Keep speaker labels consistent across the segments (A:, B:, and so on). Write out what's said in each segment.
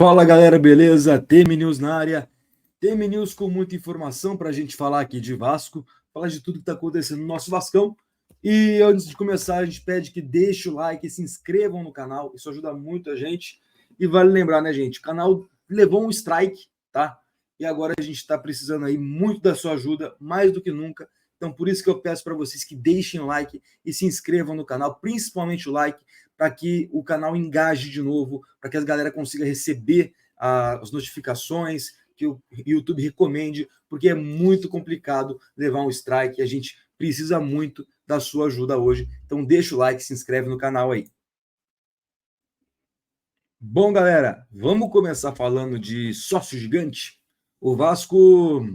A: Fala galera, beleza? TM News na área. TM News com muita informação para a gente falar aqui de Vasco, falar de tudo que está acontecendo no nosso Vascão. E antes de começar, a gente pede que deixem o like, se inscrevam no canal, isso ajuda muito a gente. E vale lembrar, né, gente? O canal levou um strike, tá? E agora a gente está precisando aí muito da sua ajuda, mais do que nunca. Então, por isso que eu peço para vocês que deixem o like e se inscrevam no canal, principalmente o like, para que o canal engaje de novo, para que a galera consiga receber as notificações, que o YouTube recomende, porque é muito complicado levar um strike e a gente precisa muito da sua ajuda hoje. Então deixa o like, se inscreve no canal aí. Bom, galera, vamos começar falando de sócio gigante. O Vasco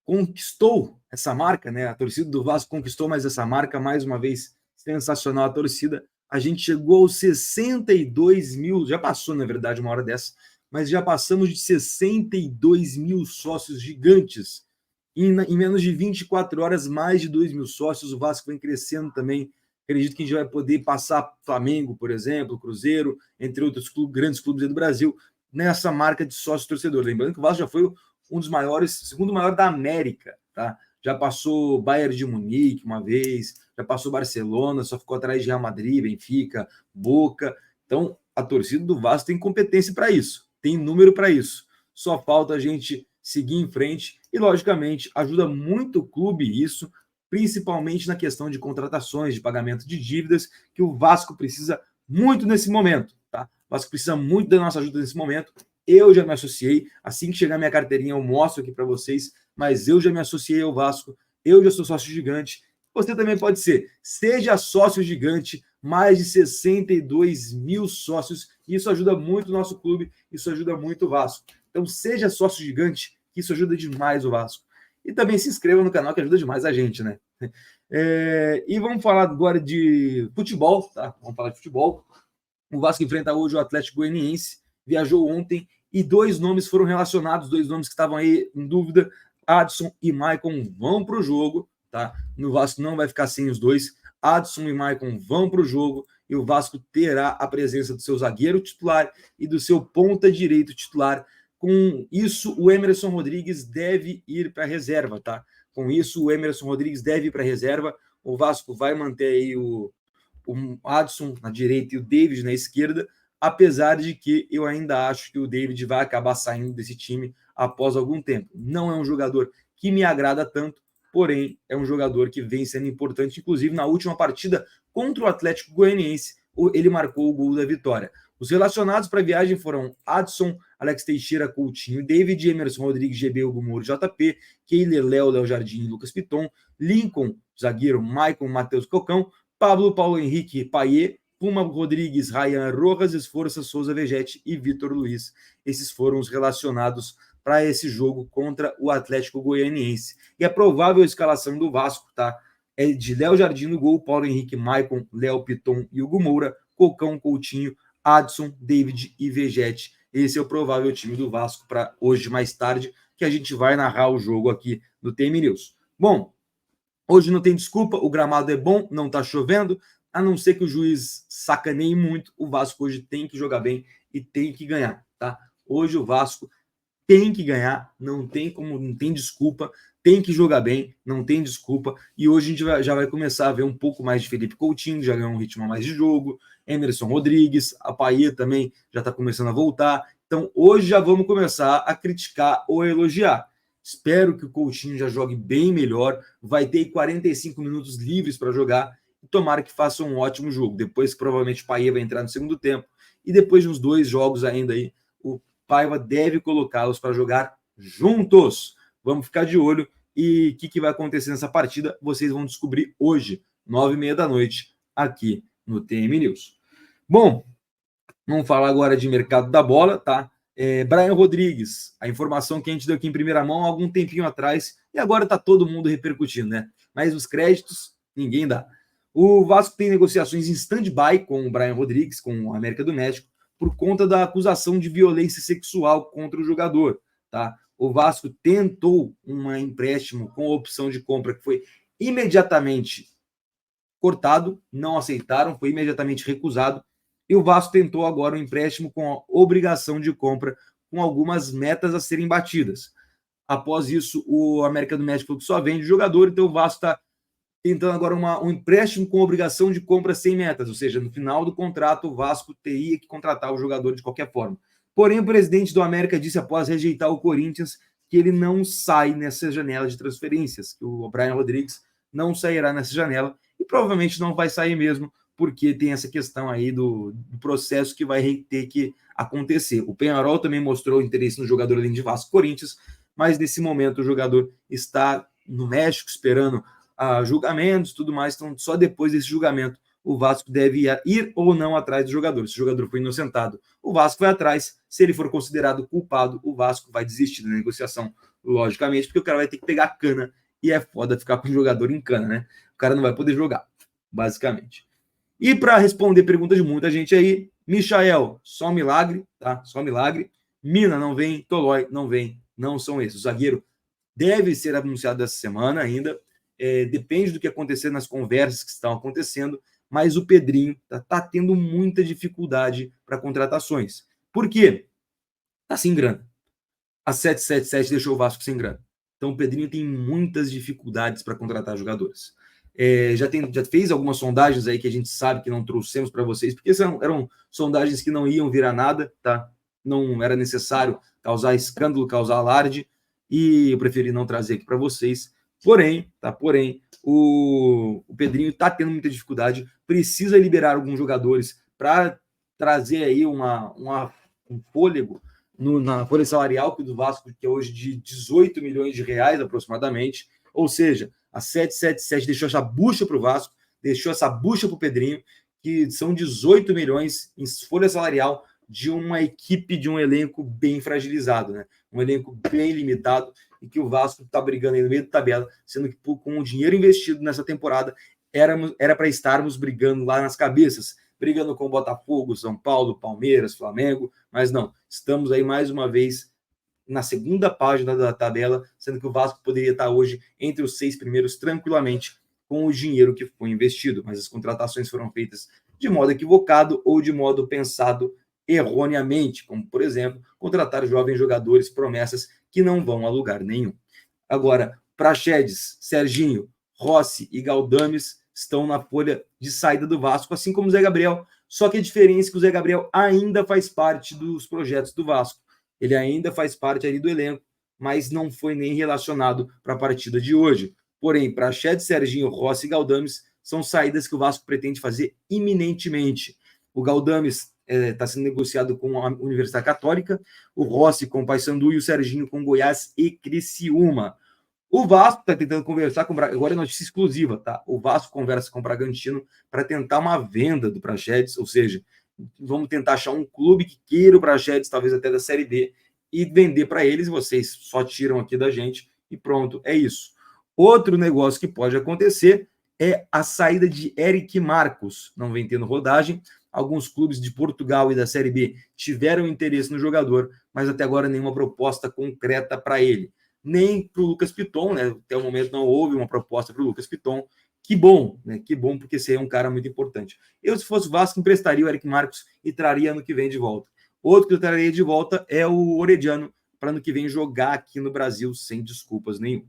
A: conquistou essa marca, né? A torcida do Vasco conquistou mais essa marca, mais uma vez, sensacional a torcida. A gente chegou aos 62 mil, já passou, na verdade, uma hora dessa, mas já passamos de 62 mil sócios gigantes. Em menos de 24 horas, mais de 2 mil sócios. O Vasco vem crescendo também. Acredito que a gente vai poder passar Flamengo, por exemplo, Cruzeiro, entre outros grandes clubes do Brasil, nessa marca de sócio torcedor. Lembrando que o Vasco já foi um dos maiores, segundo maior da América, tá? Já passou Bayern de Munique uma vez, já passou Barcelona, só ficou atrás de Real Madrid, Benfica, Boca. Então, a torcida do Vasco tem competência para isso, tem número para isso. Só falta a gente seguir em frente e, logicamente, ajuda muito o clube isso, principalmente na questão de contratações, de pagamento de dívidas, que o Vasco precisa muito nesse momento, tá? O Vasco precisa muito da nossa ajuda nesse momento. Eu já me associei, assim que chegar minha carteirinha eu mostro aqui para vocês, mas eu já me associei ao Vasco, eu já sou sócio gigante, você também pode ser. Seja sócio gigante, mais de 62 mil sócios, e isso ajuda muito o nosso clube, isso ajuda muito o Vasco. Então seja sócio gigante, que isso ajuda demais o Vasco. E também se inscreva no canal, que ajuda demais a gente, né? E vamos falar agora de futebol, tá? Vamos falar de futebol. O Vasco enfrenta hoje o Atlético Goianiense, viajou ontem, e dois nomes foram relacionados, dois nomes que estavam aí em dúvida. Adson e Maicon vão para o jogo, tá? No Vasco não vai ficar sem os dois. Adson e Maicon vão para o jogo e o Vasco terá a presença do seu zagueiro titular e do seu ponta direito titular. Com isso, o Emerson Rodrigues deve ir para a reserva, tá? Com isso, o Emerson Rodrigues deve ir para a reserva. O Vasco vai manter aí o Adson na direita e o David na esquerda, apesar de que eu ainda acho que o David vai acabar saindo desse time após algum tempo. Não é um jogador que me agrada tanto, porém é um jogador que vem sendo importante, inclusive na última partida contra o Atlético Goianiense, ele marcou o gol da vitória. Os relacionados para a viagem foram Adson, Alex Teixeira, Coutinho, David, Emerson Rodrigues, GB, Hugo Moura, JP, Keiler, Léo Jardim e Lucas Piton, Lincoln, zagueiro, Maicon, Matheus Cocão, Pablo, Paulo Henrique, Paier, Puma Rodrigues, Ryan Rojas, Esforça, Souza Vegete e Vitor Luiz. Esses foram os relacionados para esse jogo contra o Atlético Goianiense. E a provável escalação do Vasco, tá? É de Léo Jardim no gol, Paulo Henrique, Maicon, Léo Piton e Hugo Moura, Cocão, Coutinho, Adson, David e Vegete. Esse é o provável time do Vasco para hoje, mais tarde, que a gente vai narrar o jogo aqui no TM News. Bom, hoje não tem desculpa, o gramado é bom, não está chovendo, a não ser que o juiz sacaneie muito, o Vasco hoje tem que jogar bem e tem que ganhar, tá? Hoje o Vasco tem que ganhar, não tem como, não tem desculpa, tem que jogar bem, não tem desculpa, e hoje a gente já vai começar a ver um pouco mais de Felipe Coutinho, já ganhou um ritmo a mais de jogo, Emerson Rodrigues, a Paier também já está começando a voltar, então hoje já vamos começar a criticar ou elogiar. Espero que o Coutinho já jogue bem melhor, vai ter 45 minutos livres para jogar, e tomara que faça um ótimo jogo. Depois, provavelmente, o Paier vai entrar no segundo tempo, e depois de uns 2 jogos ainda aí, o Paiva deve colocá-los para jogar juntos. Vamos ficar de olho, e o que vai acontecer nessa partida, vocês vão descobrir hoje, 9h30 da noite, aqui no TM News. Bom, vamos falar agora de mercado da bola, tá? Brian Rodrigues, a informação que a gente deu aqui em primeira mão há algum tempinho atrás, e agora está todo mundo repercutindo, né? Mas os créditos, ninguém dá. O Vasco tem negociações em stand-by com o Brian Rodrigues, com a América do México, por conta da acusação de violência sexual contra o jogador, tá? O Vasco tentou um empréstimo com opção de compra que foi imediatamente cortado, não aceitaram, foi imediatamente recusado, E o Vasco tentou agora um empréstimo com a obrigação de compra, com algumas metas a serem batidas. Após isso, o América do México falou que só vende o jogador, então o Vasco está tentando agora um empréstimo com obrigação de compra sem metas, ou seja, no final do contrato o Vasco teria que contratar o jogador de qualquer forma. Porém, o presidente do América disse após rejeitar o Corinthians que ele não sai nessa janela de transferências, que o Brian Rodrigues não sairá nessa janela e provavelmente não vai sair mesmo, porque tem essa questão aí do processo que vai ter que acontecer. O Peñarol também mostrou interesse no jogador além de Vasco Corinthians, mas nesse momento o jogador está no México esperando julgamentos, tudo mais, então só depois desse julgamento o Vasco deve ir ou não atrás do jogador. Se o jogador foi inocentado, o Vasco vai atrás. Se ele for considerado culpado, o Vasco vai desistir da negociação, logicamente, porque o cara vai ter que pegar cana e é foda ficar com o jogador em cana, né? O cara não vai poder jogar, basicamente. E para responder perguntas de muita gente aí, Michael, só um milagre, tá? Só um milagre. Mina não vem, Tolói não vem, não são esses. O zagueiro deve ser anunciado essa semana ainda. Depende do que acontecer nas conversas que estão acontecendo, mas o Pedrinho está tendo muita dificuldade para contratações. Por quê? Está sem grana. A 777 deixou o Vasco sem grana. Então o Pedrinho tem muitas dificuldades para contratar jogadores. Já fez algumas sondagens aí que a gente sabe que não trouxemos para vocês, porque eram sondagens que não iam virar nada, tá? Não era necessário causar escândalo, causar alarde, e eu preferi não trazer aqui para vocês. Porém, o Pedrinho está tendo muita dificuldade, precisa liberar alguns jogadores para trazer aí um fôlego na folha salarial do Vasco, que é hoje de 18 milhões de reais aproximadamente, ou seja, a 777 deixou essa bucha para o Vasco, deixou essa bucha para o Pedrinho, que são 18 milhões em folha salarial de uma equipe, de um elenco bem fragilizado, né? Um elenco bem limitado, e que o Vasco está brigando aí no meio da tabela, sendo que com o dinheiro investido nessa temporada, era para estarmos brigando lá nas cabeças, brigando com o Botafogo, São Paulo, Palmeiras, Flamengo, mas não, estamos aí mais uma vez na segunda página da tabela, sendo que o Vasco poderia estar hoje entre os 6 primeiros tranquilamente com o dinheiro que foi investido, mas as contratações foram feitas de modo equivocado ou de modo pensado erroneamente, como, por exemplo, contratar jovens jogadores, promessas que não vão a lugar nenhum. Agora, Praxedes, Serginho, Rossi e Galdames estão na folha de saída do Vasco, assim como o Zé Gabriel, só que a diferença é que o Zé Gabriel ainda faz parte dos projetos do Vasco. Ele ainda faz parte ali do elenco, mas não foi nem relacionado para a partida de hoje. Porém, Praxedes, Serginho, Rossi e Galdames são saídas que o Vasco pretende fazer iminentemente. O Galdames está sendo negociado com a Universidade Católica, o Rossi com o Paysandu e o Serginho com Goiás e Criciúma. O Vasco está tentando conversar com... Agora é notícia exclusiva, tá? O Vasco conversa com o Bragantino para tentar uma venda do Praxedes, ou seja, vamos tentar achar um clube que queira o Praxedes, talvez até da Série B, e vender para eles, vocês só tiram aqui da gente e pronto, é isso. Outro negócio que pode acontecer é a saída de Eric Marcos, não vem tendo rodagem. Alguns clubes de Portugal e da Série B tiveram interesse no jogador, mas até agora nenhuma proposta concreta para ele. Nem para o Lucas Piton, né? Até o momento não houve uma proposta para o Lucas Piton. Que bom, né? Que bom, porque esse é um cara muito importante. Eu, se fosse o Vasco, emprestaria o Eric Marcos e traria ano que vem de volta. Outro que eu traria de volta é o Orediano, para ano que vem jogar aqui no Brasil sem desculpas nenhuma.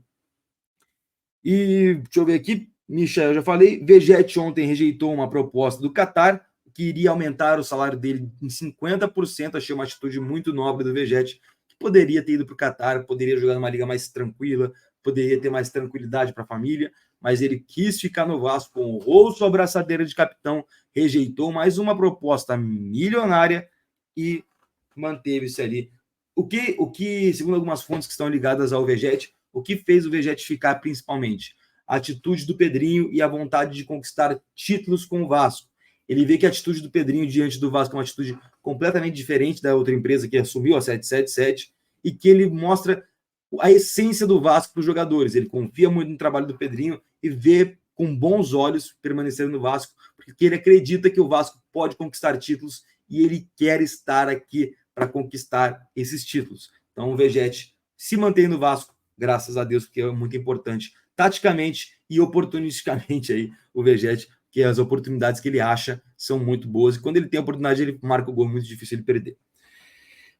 A: E deixa eu ver aqui, Michel, eu já falei, Vegete ontem rejeitou uma proposta do Qatar, que iria aumentar o salário dele em 50%, achei uma atitude muito nobre do Vegete, que poderia ter ido para o Qatar, poderia jogar numa liga mais tranquila, poderia ter mais tranquilidade para a família, mas ele quis ficar no Vasco, honrou sua abraçadeira de capitão, rejeitou mais uma proposta milionária e manteve-se ali. O que, segundo algumas fontes que estão ligadas ao Vegete, o que fez o Vegete ficar principalmente? A atitude do Pedrinho e a vontade de conquistar títulos com o Vasco. Ele vê que a atitude do Pedrinho diante do Vasco é uma atitude completamente diferente da outra empresa que assumiu, a 777, e que ele mostra a essência do Vasco para os jogadores. Ele confia muito no trabalho do Pedrinho e vê com bons olhos permanecer no Vasco, porque ele acredita que o Vasco pode conquistar títulos e ele quer estar aqui para conquistar esses títulos. Então o Vegete se mantém no Vasco, graças a Deus, porque é muito importante, taticamente e oportunisticamente aí, o Vegete, que as oportunidades que ele acha são muito boas, e quando ele tem a oportunidade, ele marca o gol, muito difícil ele perder.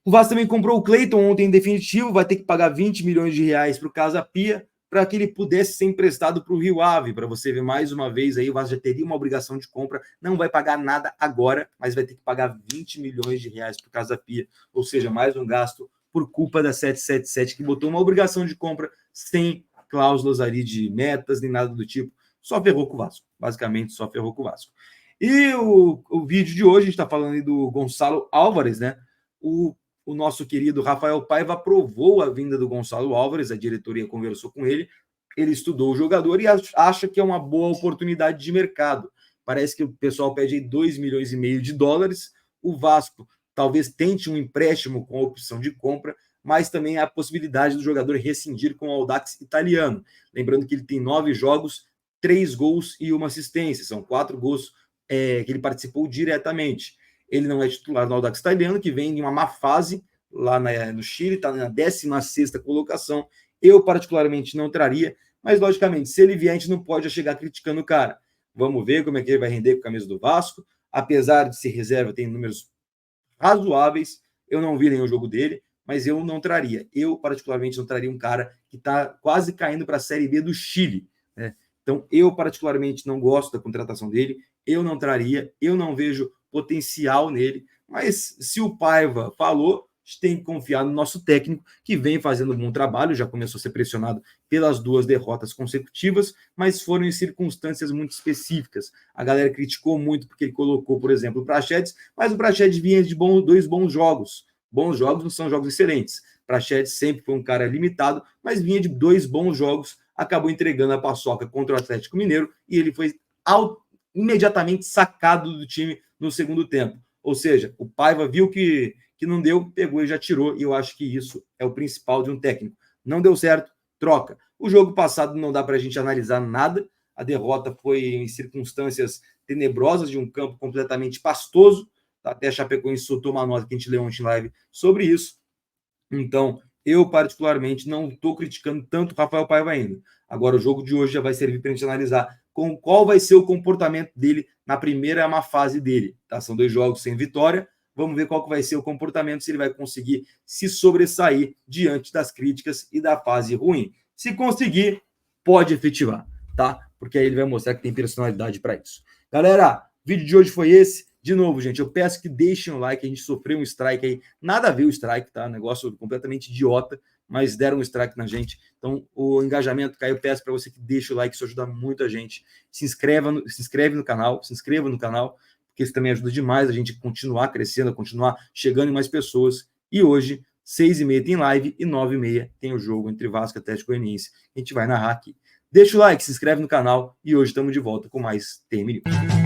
A: O Vasco também comprou o Cleiton ontem em definitivo, vai ter que pagar 20 milhões de reais para o Casa Pia, para que ele pudesse ser emprestado para o Rio Ave, para você ver mais uma vez aí, o Vasco já teria uma obrigação de compra, não vai pagar nada agora, mas vai ter que pagar 20 milhões de reais para o Casa Pia, ou seja, mais um gasto por culpa da 777, que botou uma obrigação de compra sem cláusulas ali de metas, nem nada do tipo, só ferrou com o Vasco, basicamente só ferrou com o Vasco. E o vídeo de hoje, a gente está falando aí do Gonçalo Álvares, né? O nosso querido Rafael Paiva aprovou a vinda do Gonçalo Álvares, a diretoria conversou com ele estudou o jogador e acha que é uma boa oportunidade de mercado. Parece que o pessoal pede 2,5 milhões de dólares, o Vasco talvez tente um empréstimo com a opção de compra, mas também há a possibilidade do jogador rescindir com o Audax italiano. Lembrando que ele tem 9 jogos, 3 gols e 1 assistência, são 4 gols que ele participou diretamente. Ele não é titular no Audax italiano, que vem em uma má fase lá no Chile, está na 16ª colocação. Eu, particularmente, não traria, mas, logicamente, se ele vier, a gente não pode chegar criticando o cara. Vamos ver como é que ele vai render com a camisa do Vasco. Apesar de ser reserva, tem números razoáveis. Eu não vi nenhum jogo dele, mas eu não traria. Eu, particularmente, não traria um cara que está quase caindo para a Série B do Chile, né? Então, eu, particularmente, não gosto da contratação dele. Eu não traria, eu não vejo potencial nele, mas se o Paiva falou, a gente tem que confiar no nosso técnico, que vem fazendo um bom trabalho, já começou a ser pressionado pelas 2 derrotas consecutivas, mas foram em circunstâncias muito específicas. A galera criticou muito porque ele colocou, por exemplo, o Praxedes, mas o Praxedes vinha de 2 bons jogos. Bons jogos não são jogos excelentes. Praxedes sempre foi um cara limitado, mas vinha de 2 bons jogos, acabou entregando a paçoca contra o Atlético Mineiro e ele foi imediatamente sacado do time no segundo tempo. Ou seja, o Paiva viu que não deu, pegou e já tirou, e eu acho que isso é o principal de um técnico. Não deu certo, troca. O jogo passado não dá para a gente analisar nada, a derrota foi em circunstâncias tenebrosas, de um campo completamente pastoso, até a Chapecoense soltou uma nota que a gente leu ontem em live sobre isso. Então, eu particularmente não estou criticando tanto o Rafael Paiva ainda. Agora, o jogo de hoje já vai servir para a gente analisar qual vai ser o comportamento dele na primeira má fase dele. Tá? São 2 jogos sem vitória. Vamos ver qual que vai ser o comportamento, se ele vai conseguir se sobressair diante das críticas e da fase ruim. Se conseguir, pode efetivar, tá? Porque aí ele vai mostrar que tem personalidade para isso. Galera, o vídeo de hoje foi esse. De novo, gente, eu peço que deixem o like, a gente sofreu um strike aí, nada a ver o strike, tá? Negócio completamente idiota, mas deram um strike na gente. Então, o engajamento caiu, eu peço para você que deixe o like, isso ajuda muito a gente. Se inscreva no canal, porque isso também ajuda demais a gente a continuar crescendo, a continuar chegando em mais pessoas. E hoje, 6h30 tem live e 9h30 tem o jogo entre Vasco e Atlético Goianiense. A gente vai narrar aqui. Deixa o like, se inscreve no canal e hoje estamos de volta com mais TM News.